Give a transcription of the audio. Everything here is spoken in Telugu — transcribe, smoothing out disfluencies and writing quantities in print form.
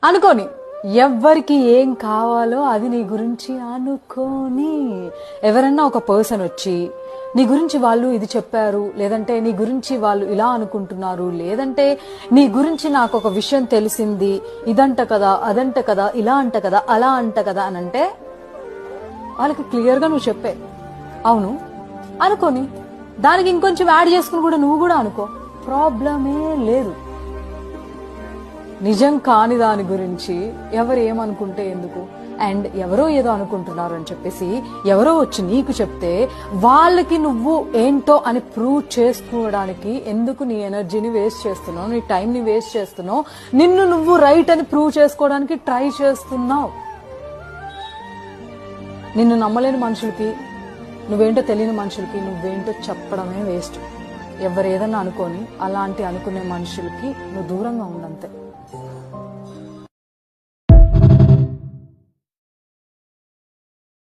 అనుకోని ఎవ్వరికి ఏం కావాలో అది నీ గురించి అనుకోని ఎవరన్నా ఒక పర్సన్ వచ్చి నీ గురించి వాళ్ళు ఇది చెప్పారు, లేదంటే నీ గురించి వాళ్ళు ఇలా అనుకుంటున్నారు, లేదంటే నీ గురించి నాకు ఒక విషయం తెలిసింది, ఇదంట కదా అదంట కదా ఇలా అంట కదా అలా అంట కదా అని అంటే వాళ్ళకి క్లియర్ గా నువ్వు చెప్పే అవును అనుకోని దానికి ఇంకొంచెం యాడ్ చేసుకుని కూడా నువ్వు కూడా అనుకో, ప్రాబ్లమే లేదు. నిజం కాని దాని గురించి ఎవరు ఏమనుకుంటే ఎందుకు, అండ్ ఎవరో ఏదో అనుకుంటున్నారు అని చెప్పేసి ఎవరో వచ్చి నీకు చెప్తే వాళ్ళకి నువ్వు ఏంటో అని ప్రూవ్ చేసుకోవడానికి ఎందుకు నీ ఎనర్జీని వేస్ట్ చేస్తున్నావు, నీ టైంని వేస్ట్ చేస్తున్నావు, నిన్ను నువ్వు రైట్ అని ప్రూవ్ చేసుకోవడానికి ట్రై చేస్తున్నావు. నిన్ను నమ్మలేని మనుషులకి, నువ్వేంటో తెలియని మనుషులకి నువ్వేంటో చెప్పడమే వేస్ట్. ఎవరు ఏదన్నా అనుకోని అలాంటి అనుకునే మనుషులకి నువ్వు దూరంగా ఉండంతే.